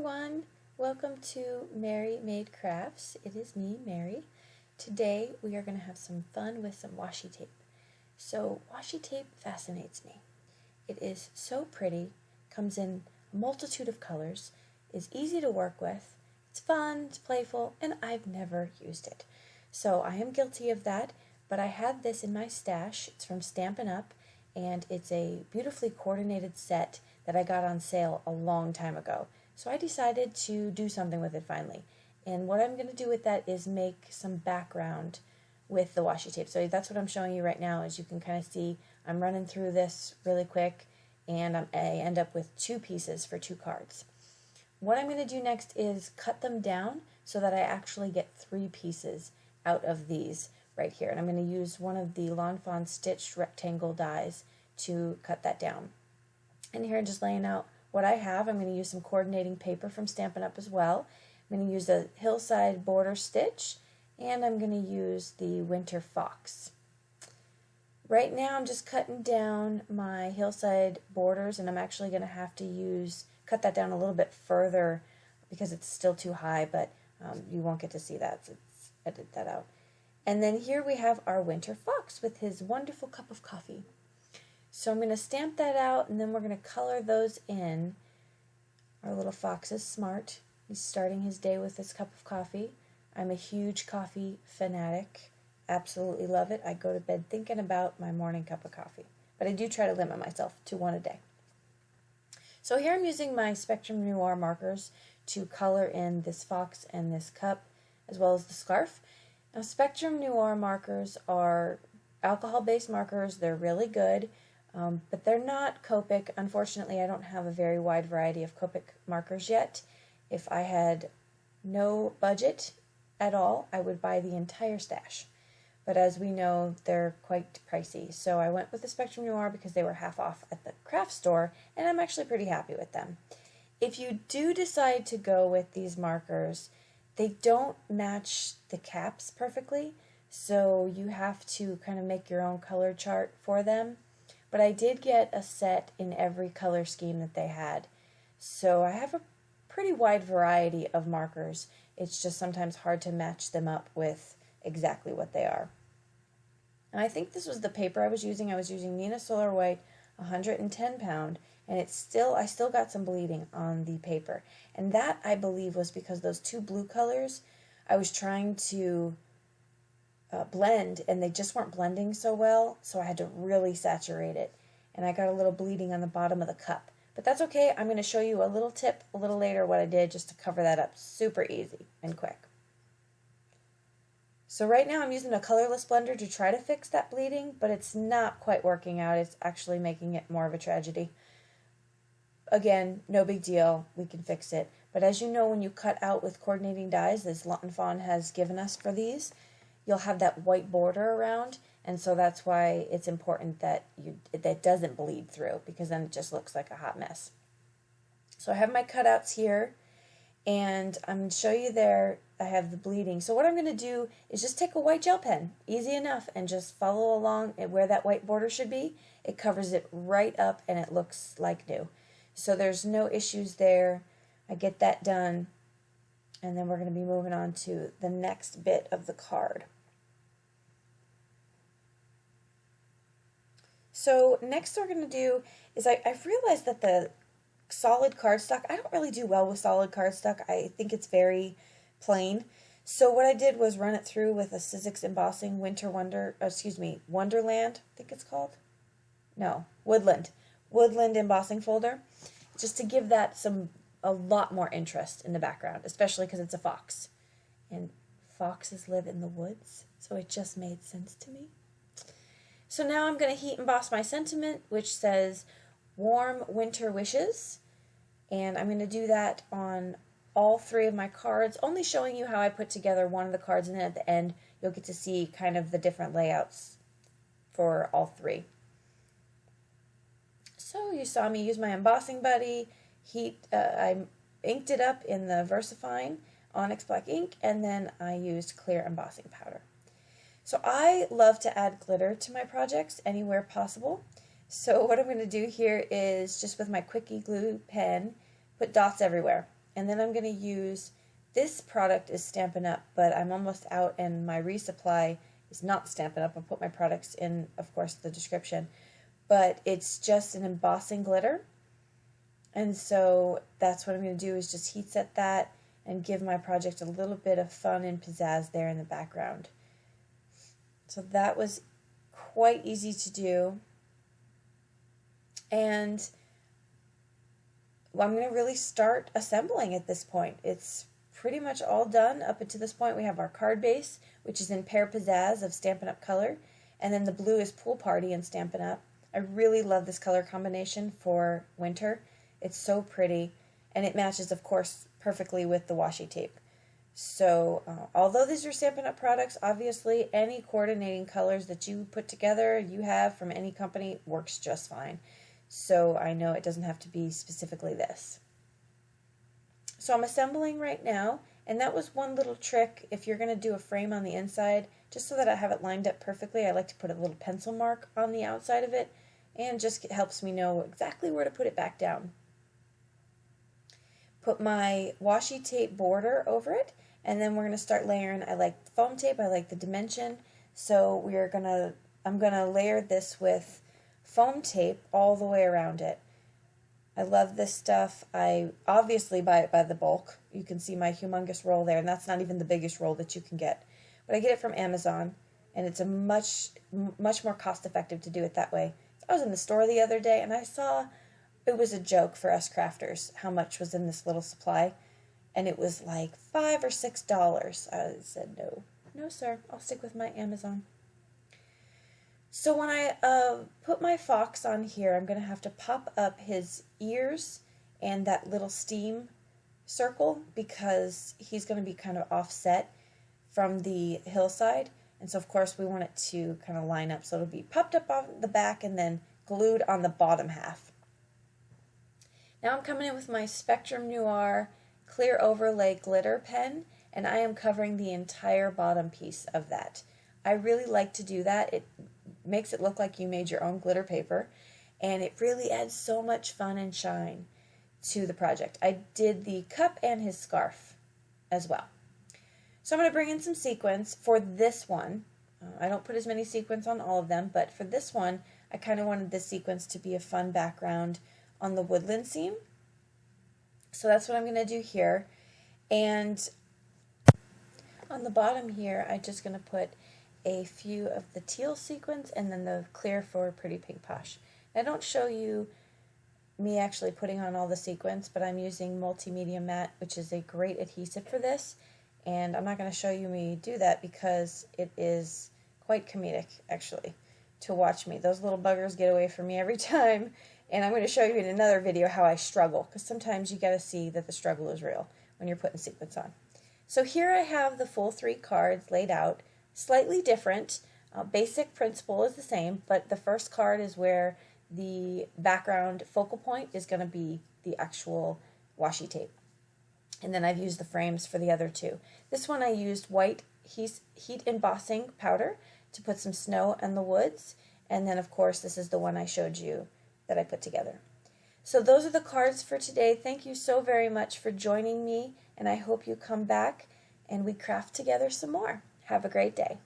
everyone, welcome to Mary Made Crafts. It is me, Mary. Today we are going to have some fun with some washi tape. So washi tape fascinates me. It is so pretty, comes in a multitude of colors, is easy to work with, it's fun, it's playful, and I've never used it. So I am guilty of that, but I had this in my stash. It's from Stampin' Up, and it's a beautifully coordinated set that I got on sale a long time ago. So I decided to do something with it finally. And what I'm going to do with that is make some background with the washi tape. So that's what I'm showing you right now. As you can kind of see, I'm running through this really quick, and I end up with two pieces for two cards. What I'm going to do next is cut them down so that I actually get three pieces out of these right here. And I'm going to use one of the Fawn stitched rectangle dies to cut that down. And here I'm just laying out what I have. I'm going to use some coordinating paper from Stampin' Up as well. I'm going to use a hillside border stitch, and I'm going to use the winter fox. Right now I'm just cutting down my hillside borders, and I'm actually going to have to cut that down a little bit further because it's still too high, but you won't get to see that, so let's edit that out. And then here we have our winter fox with his wonderful cup of coffee. So I'm going to stamp that out, and then we're going to color those in. Our little fox is smart. He's starting his day with his cup of coffee. I'm a huge coffee fanatic. Absolutely love it. I go to bed thinking about my morning cup of coffee. But I do try to limit myself to one a day. So here I'm using my Spectrum Noir markers to color in this fox and this cup, as well as the scarf. Now, Spectrum Noir markers are alcohol-based markers. They're really good. But they're not Copic. Unfortunately, I don't have a very wide variety of Copic markers yet. If I had no budget at all, I would buy the entire stash. But as we know, they're quite pricey. So I went with the Spectrum Noir because they were half off at the craft store, and I'm actually pretty happy with them. If you do decide to go with these markers, they don't match the caps perfectly, so you have to kind of make your own color chart for them. But I did get a set in every color scheme that they had. So I have a pretty wide variety of markers. It's just sometimes hard to match them up with exactly what they are. And I think this was the paper I was using. I was using Neenah Solar White 110 pound, and I still got some bleeding on the paper. And that, I believe, was because those two blue colors I was trying to blend, and they just weren't blending so well, so I had to really saturate it, and I got a little bleeding on the bottom of the cup. But that's okay. I'm going to show you a little tip a little later what I did just to cover that up. Super easy and quick. So right now I'm using a colorless blender to try to fix that bleeding, but it's not quite working out. It's actually making it more of a tragedy. Again, no big deal. We can fix it. But as you know, when you cut out with coordinating dies, as Fawn has given us for these, you'll have that white border around, and so that's why it's important that that doesn't bleed through, because then it just looks like a hot mess. So I have my cutouts here, and I'm going to show you there I have the bleeding. So what I'm going to do is just take a white gel pen, easy enough, and just follow along where that white border should be. It covers it right up, and it looks like new. So there's no issues there. I get that done, and then we're going to be moving on to the next bit of the card. So next we're going to do is I've realized that the solid cardstock, I don't really do well with solid cardstock. I think it's very plain. So what I did was run it through with a Sizzix Embossing Wonderland, I think it's called. No, Woodland embossing folder, just to give that a lot more interest in the background, especially because it's a fox. And foxes live in the woods, so it just made sense to me. So now I'm going to heat emboss my sentiment, which says Warm Winter Wishes, and I'm going to do that on all three of my cards, only showing you how I put together one of the cards, and then at the end you'll get to see kind of the different layouts for all three. So you saw me use my embossing buddy, I inked it up in the VersaFine Onyx Black ink, and then I used clear embossing powder. So I love to add glitter to my projects anywhere possible. So what I'm going to do here is just with my Quickie Glue pen, put dots everywhere. And then I'm going to use, this product is Stampin' Up, but I'm almost out and my resupply is not Stampin' Up. I'll put my products in, of course, the description. But it's just an embossing glitter. And so that's what I'm going to do, is just heat set that and give my project a little bit of fun and pizzazz there in the background. So that was quite easy to do. And I'm going to really start assembling at this point. It's pretty much all done up until this point. We have our card base, which is in Pear Pizzaz of Stampin' Up color, and then the blue is Pool Party in Stampin' Up. I really love this color combination for winter. It's so pretty, and it matches, of course, perfectly with the washi tape. So although these are Stampin' Up products, obviously any coordinating colors that you put together, you have from any company, works just fine. So I know it doesn't have to be specifically this. So I'm assembling right now, and that was one little trick. If you're going to do a frame on the inside, just so that I have it lined up perfectly, I like to put a little pencil mark on the outside of it, and just helps me know exactly where to put it back down. Put my washi tape border over it, and then we're going to start layering. I like the foam tape, I like the dimension, so I'm going to layer this with foam tape all the way around it. I love this stuff. I obviously buy it by the bulk. You can see my humongous roll there, and that's not even the biggest roll that you can get. But I get it from Amazon, and it's a much more cost-effective to do it that way. I was in the store the other day, and I saw, it was a joke for us crafters, how much was in this little supply, and it was like $5 or $6. I said, no sir, I'll stick with my Amazon. So when I put my fox on here, I'm going to have to pop up his ears and that little steam circle, because he's going to be kind of offset from the hillside. And so, of course, we want it to kind of line up. So it'll be popped up on the back and then glued on the bottom half. Now I'm coming in with my Spectrum Noir Clear Overlay Glitter pen, and I am covering the entire bottom piece of that. I really like to do that. It makes it look like you made your own glitter paper, and it really adds so much fun and shine to the project. I did the cup and his scarf as well. So I'm going to bring in some sequins for this one. I don't put as many sequins on all of them, but for this one, I kind of wanted this sequence to be a fun background on the woodland seam. So that's what I'm going to do here. And on the bottom here, I'm just going to put a few of the teal sequins and then the clear for Pretty Pink Posh. I don't show you me actually putting on all the sequins, but I'm using Multimedia Matte, which is a great adhesive for this. And I'm not going to show you me do that because it is quite comedic, actually, to watch me. Those little buggers get away from me every time. And I'm going to show you in another video how I struggle, because sometimes you got to see that the struggle is real when you're putting sequins on. So here I have the full 3 cards laid out, slightly different. Basic principle is the same, but the first card is where the background focal point is going to be the actual washi tape. And then I've used the frames for the other 2. This one I used white heat embossing powder to put some snow in the woods. And then, of course, this is the one I showed you that I put together. So those are the cards for today. Thank you so very much for joining me, and I hope you come back and we craft together some more. Have a great day.